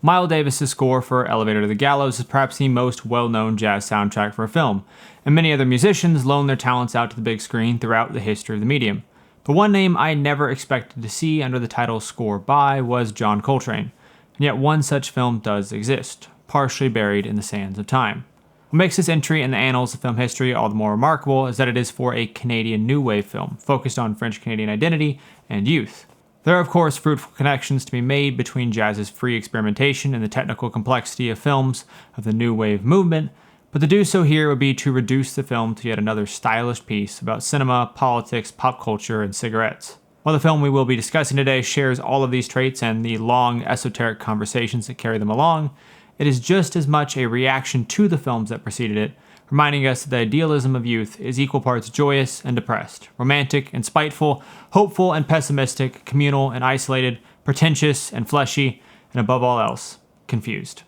Miles Davis's score for Elevator to the Gallows is perhaps the most well-known jazz soundtrack for a film, and many other musicians loan their talents out to the big screen throughout the history of the medium. But one name I never expected to see under the title Score By was John Coltrane, and yet one such film does exist, partially buried in the sands of time. What makes this entry in the annals of film history all the more remarkable is that it is for a Canadian New Wave film, focused on French-Canadian identity and youth. There are of course fruitful connections to be made between jazz's free experimentation and the technical complexity of films of the New Wave movement, but to do so here would be to reduce the film to yet another stylish piece about cinema, politics, pop culture, and cigarettes. While the film we will be discussing today shares all of these traits and the long, esoteric conversations that carry them along, it is just as much a reaction to the films that preceded it, reminding us that the idealism of youth is equal parts joyous and depressed, romantic and spiteful, hopeful and pessimistic, communal and isolated, pretentious and fleshy, and above all else, confused.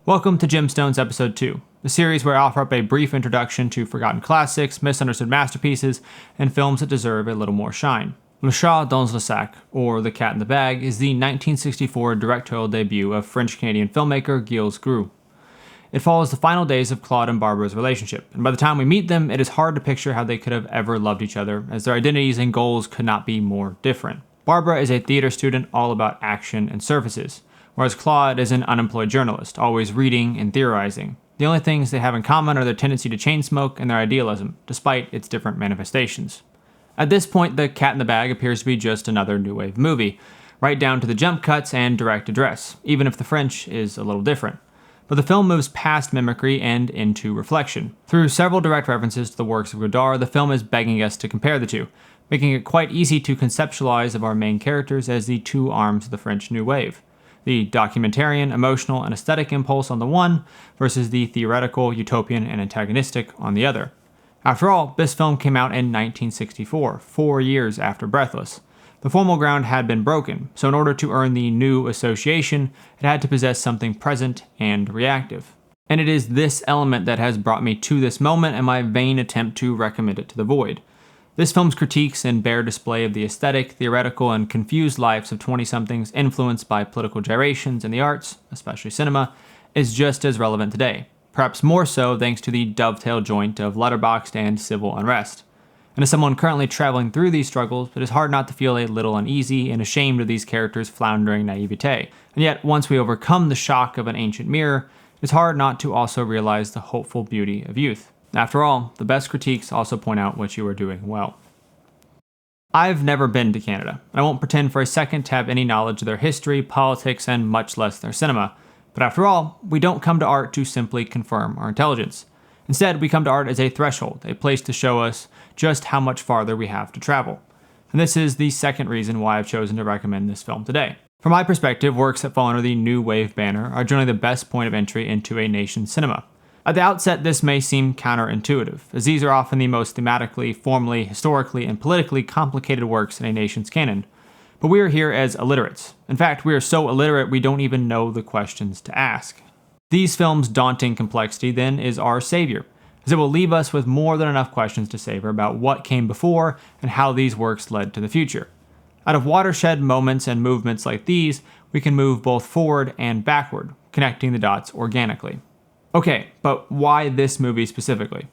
Welcome to Gemstones Episode 2, the series where I offer up a brief introduction to forgotten classics, misunderstood masterpieces, and films that deserve a little more shine. Le Chat dans le Sac, or The Cat in the Bag, is the 1964 directorial debut of French-Canadian filmmaker Gilles Gros. It follows the final days of Claude and Barbara's relationship, and by the time we meet them, it is hard to picture how they could have ever loved each other, as their identities and goals could not be more different. Barbara is a theater student all about action and surfaces, whereas Claude is an unemployed journalist, always reading and theorizing. The only things they have in common are their tendency to chain smoke and their idealism, despite its different manifestations. At this point, The Cat in the Bag appears to be just another New Wave movie, right down to the jump cuts and direct address, even if the French is a little different. But the film moves past mimicry and into reflection. Through several direct references to the works of Godard, the film is begging us to compare the two, making it quite easy to conceptualize of our main characters as the two arms of the French New Wave. The documentarian, emotional, and aesthetic impulse on the one, versus the theoretical, utopian, and antagonistic on the other. After all, this film came out in 1964, 4 years after Breathless. The formal ground had been broken, so in order to earn the new association, it had to possess something present and reactive. And it is this element that has brought me to this moment and my vain attempt to recommend it to the void. This film's critiques and bare display of the aesthetic, theoretical, and confused lives of 20-somethings influenced by political gyrations in the arts, especially cinema, is just as relevant today. Perhaps more so thanks to the dovetail joint of letterboxd and civil unrest. And as someone currently traveling through these struggles, it is hard not to feel a little uneasy and ashamed of these characters' floundering naivete. And yet, once we overcome the shock of an ancient mirror, it's hard not to also realize the hopeful beauty of youth. After all, the best critiques also point out what you are doing well. I've never been to Canada, and I won't pretend for a second to have any knowledge of their history, politics, and much less their cinema. But after all, we don't come to art to simply confirm our intelligence. Instead, we come to art as a threshold, a place to show us just how much farther we have to travel. And this is the second reason why I've chosen to recommend this film today. From my perspective, works that fall under the New Wave banner are generally the best point of entry into a nation's cinema. At the outset, this may seem counterintuitive, as these are often the most thematically, formally, historically, and politically complicated works in a nation's canon. But we are here as illiterates. In fact, we are so illiterate we don't even know the questions to ask. These films' daunting complexity, then, is our savior, as it will leave us with more than enough questions to savor about what came before and how these works led to the future. Out of watershed moments and movements like these, we can move both forward and backward, connecting the dots organically. Okay, but why this movie specifically?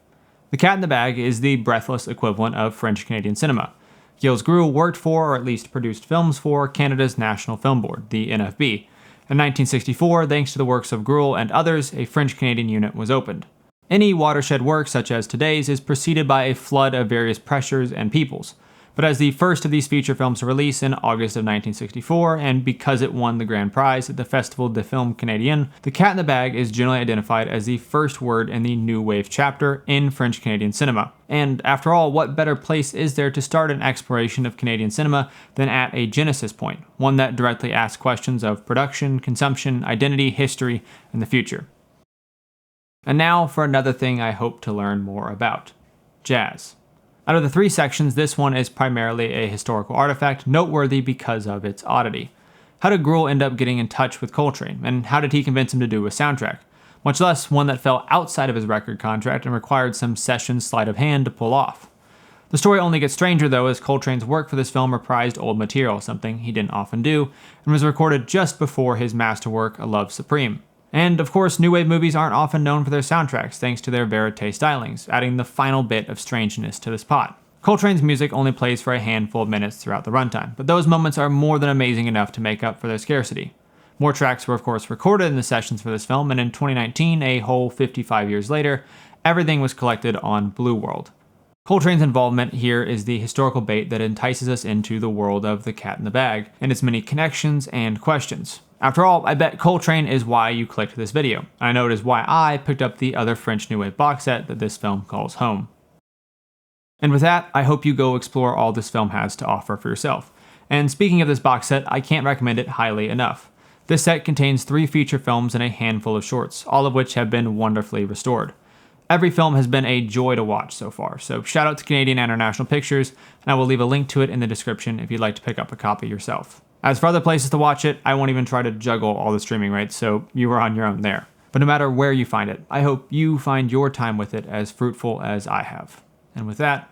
The Cat in the Bag is the Breathless equivalent of French-Canadian cinema. Gilles Gros worked for, or at least produced films for, Canada's National Film Board, the NFB. In 1964, thanks to the works of Gros and others, a French-Canadian unit was opened. Any watershed work, such as today's, is preceded by a flood of various pressures and peoples. But as the first of these feature films to release in August of 1964, and because it won the grand prize at the Festival de Film Canadien, The Cat in the Bag is generally identified as the first word in the New Wave chapter in French-Canadian cinema. And after all, what better place is there to start an exploration of Canadian cinema than at a genesis point, one that directly asks questions of production, consumption, identity, history, and the future. And now for another thing I hope to learn more about: jazz. Out of the three sections, this one is primarily a historical artifact, noteworthy because of its oddity. How did Gros end up getting in touch with Coltrane, and how did he convince him to do a soundtrack? Much less one that fell outside of his record contract and required some session sleight of hand to pull off. The story only gets stranger though, as Coltrane's work for this film reprised old material, something he didn't often do, and was recorded just before his masterwork, A Love Supreme. And of course, new wave movies aren't often known for their soundtracks, thanks to their verite stylings, adding the final bit of strangeness to this pot. Coltrane's music only plays for a handful of minutes throughout the runtime, but those moments are more than amazing enough to make up for their scarcity. More tracks were of course recorded in the sessions for this film, and in 2019, a whole 55 years later, everything was collected on Blue World. Coltrane's involvement here is the historical bait that entices us into the world of The Cat in the Bag, and its many connections and questions. After all, I bet Coltrane is why you clicked this video, and I know it is why I picked up the other French New Wave box set that this film calls home. And with that, I hope you go explore all this film has to offer for yourself. And speaking of this box set, I can't recommend it highly enough. This set contains 3 feature films and a handful of shorts, all of which have been wonderfully restored. Every film has been a joy to watch so far, so shout out to Canadian International Pictures, and I will leave a link to it in the description if you'd like to pick up a copy yourself. As for other places to watch it, I won't even try to juggle all the streaming rates, so you are on your own there. But no matter where you find it, I hope you find your time with it as fruitful as I have. And with that,